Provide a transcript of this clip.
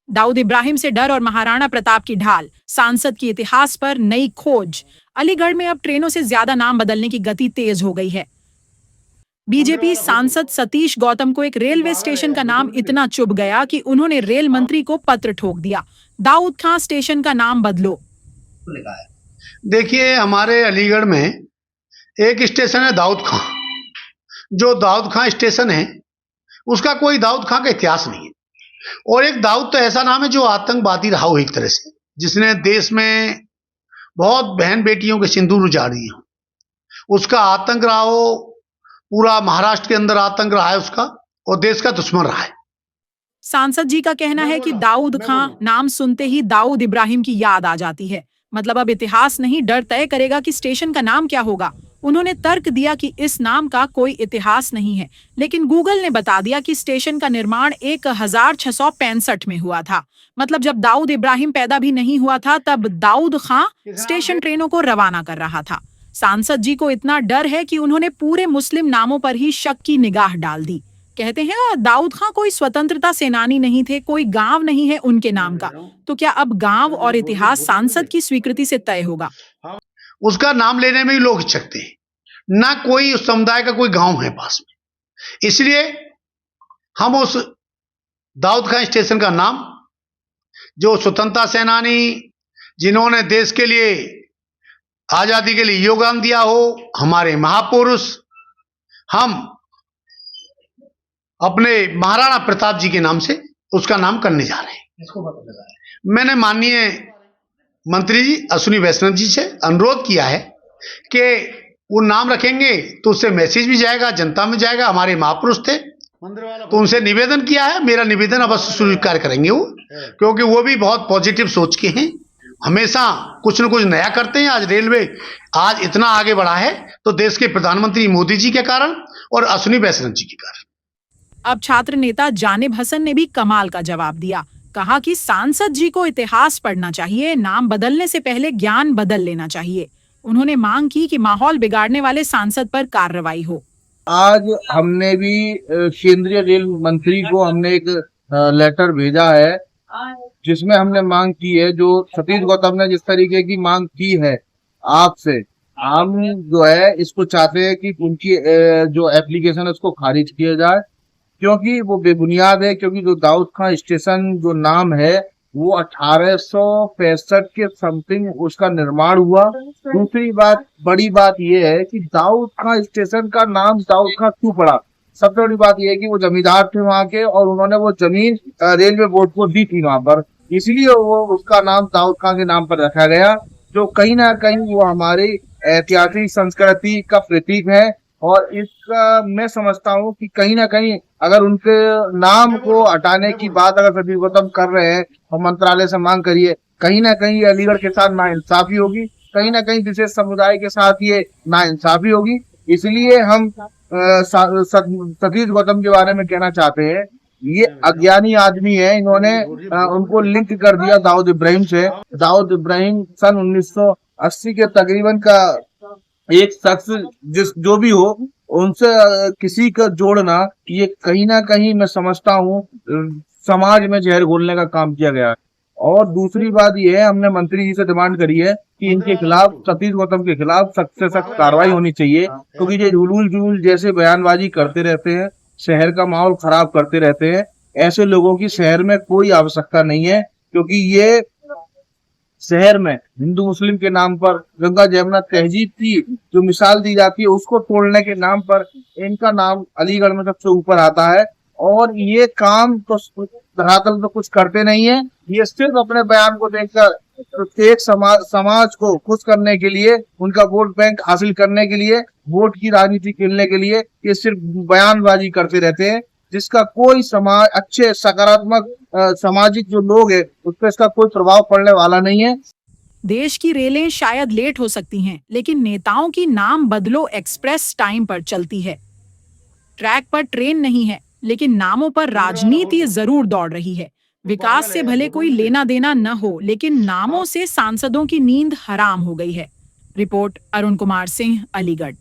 दाऊद इब्राहिम से डर और महाराणा प्रताप की ढाल, सांसद की इतिहास पर नई खोज। अलीगढ़ में अब ट्रेनों से ज्यादा नाम बदलने की गति तेज हो गई है। बीजेपी सांसद सतीश गौतम को एक रेलवे स्टेशन का नाम इतना चुभ गया कि उन्होंने रेल मंत्री को पत्र ठोक दिया, दाऊद खां स्टेशन का नाम बदलो। देखिए, हमारे अलीगढ़ में एक स्टेशन है दाऊद खां। जो दाऊद खां स्टेशन है उसका कोई दाऊद खां का इतिहास नहीं है। और एक दाऊद तो ऐसा नाम है जो आतंकवादी रहा हो एक तरह से, जिसने देश में बहुत बहन बेटियों के सिंदूर उजाड़ दिए हो। उसका आतंक रहा हो, पूरा महाराष्ट्र के अंदर आतंक रहा है उसका, और देश का दुश्मन रहा है। सांसद जी का कहना है कि दाऊद खां नाम सुनते ही दाऊद इब्राहिम की याद आ जाती है। मतलब अब इतिहास नहीं, डर तय करेगा कि स्टेशन का नाम क्या होगा। उन्होंने तर्क दिया कि इस नाम का कोई इतिहास नहीं है, लेकिन गूगल ने बता दिया कि स्टेशन का निर्माण 1665 में हुआ था। मतलब जब दाऊद इब्राहिम पैदा भी नहीं हुआ था, तब दाऊद खां स्टेशन ट्रेनों को रवाना कर रहा था। सांसद जी को इतना डर है कि उन्होंने पूरे मुस्लिम नामों पर ही शक की निगाह डाल दी। कहते हैं दाऊद खां कोई स्वतंत्रता सेनानी नहीं थे, कोई गांव नहीं है उनके नाम का। तो क्या अब गांव और इतिहास सांसद की स्वीकृति से तय होगा? उसका नाम लेने में ही लोग हिचकते हैं, ना कोई उस समुदाय का कोई गांव है पास में। इसलिए हम उस दाऊद खां स्टेशन का नाम, जो स्वतंत्रता सेनानी जिन्होंने देश के लिए आजादी के लिए योगदान दिया हो, हमारे महापुरुष, हम अपने महाराणा प्रताप जी के नाम से उसका नाम करने जा रहे हैं। मैंने माननीय मंत्री जी अश्विनी वैष्णव जी से अनुरोध किया है कि वो नाम रखेंगे तो उससे मैसेज भी जाएगा, जनता में जाएगा। हमारे महापुरुष थे, तो उनसे निवेदन किया है। मेरा निवेदन अवश्य स्वीकार करेंगे वो, क्योंकि वो भी बहुत पॉजिटिव सोच के हैं, हमेशा कुछ न कुछ नया करते हैं। आज रेलवे आज इतना आगे बढ़ा है तो देश के प्रधानमंत्री मोदी जी के कारण और अश्विनी वैष्णव जी के कारण। अब छात्र नेता जानिब हसन ने भी कमाल का जवाब दिया। कहा कि सांसद जी को इतिहास पढ़ना चाहिए, नाम बदलने से पहले ज्ञान बदल लेना चाहिए। उन्होंने मांग की कि माहौल बिगाड़ने वाले सांसद पर कार्रवाई हो। आज हमने भी केंद्रीय रेल मंत्री को हमने एक लेटर भेजा है, जिसमें हमने मांग की है, जो सतीश गौतम ने जिस तरीके की मांग की है आपसे, हम जो है इसको चाहते हैं कि उनकी जो एप्लीकेशन है उसको खारिज किया जाए, क्योंकि वो बेबुनियाद है। क्योंकि जो दाऊद खां स्टेशन जो नाम है वो 1865 के समथिंग उसका निर्माण हुआ। दूसरी बात, बड़ी बात ये है कि दाऊद खां स्टेशन का नाम दाऊद खां क्यों पड़ा। सबसे बड़ी बात ये है कि वो जमींदार थे वहां के, और उन्होंने वो जमीन रेलवे बोर्ड को दी थी वहां पर, इसलिए वो उसका नाम दाऊद खां के नाम पर रखा गया, जो कहीं ना कहीं वो हमारी ऐतिहासिक संस्कृति का प्रतीक है। और इसका मैं समझता हूँ कि कहीं ना कहीं अगर उनके नाम को हटाने की बात अगर सतीश गौतम कर रहे हैं और मंत्रालय से मांग करिए, कहीं ना कहीं अलीगढ़ के साथ नाइंसाफी होगी, कहीं ना कहीं विशेष समुदाय के साथ ये नाइंसाफी होगी। इसलिए हम सतीश गौतम के बारे में कहना चाहते हैं, ये अज्ञानी आदमी है। इन्होंने उनको लिंक कर दिया दाऊद इब्राहिम से। दाऊद इब्राहिम सन 1980 के तकरीबन का एक शख्स जो भी हो, उनसे किसी का जोड़ना, ये कहीं ना कहीं मैं समझता हूँ समाज में जहर घोलने का काम किया गया है। और दूसरी बात ये है, हमने मंत्री जी से डिमांड करी है कि इनके खिलाफ, सतीश गौतम के खिलाफ सख्त से सख्त कार्रवाई होनी चाहिए, क्योंकि ये झूलूल जैसे बयानबाजी करते रहते हैं, शहर का माहौल खराब करते रहते हैं। ऐसे लोगों की शहर में कोई आवश्यकता नहीं है, क्योंकि ये शहर में हिंदू मुस्लिम के नाम पर गंगा जमुना तहजीब की जो मिसाल दी जाती है, उसको तोड़ने के नाम पर इनका नाम अलीगढ़ में सबसे ऊपर आता है। और ये काम तो धरातल तो कुछ करते नहीं है, ये सिर्फ अपने बयान को देखकर प्रत्येक समाज को खुश करने के लिए, उनका वोट बैंक हासिल करने के लिए, वोट की राजनीति खेलने के लिए ये सिर्फ बयानबाजी करते रहते हैं, जिसका कोई समाज, अच्छे सकारात्मक सामाजिक जो लोग हैं उस पर इसका कोई प्रभाव पड़ने वाला नहीं है। देश की रेलें शायद लेट हो सकती हैं, लेकिन नेताओं की नाम बदलो एक्सप्रेस टाइम पर चलती है। ट्रैक पर ट्रेन नहीं है, लेकिन नामों पर राजनीति जरूर दौड़ रही है। विकास से भले कोई लेना देना न हो, लेकिन नामों से सांसदों की नींद हराम हो गई है। रिपोर्ट अरुण कुमार सिंह, अलीगढ़।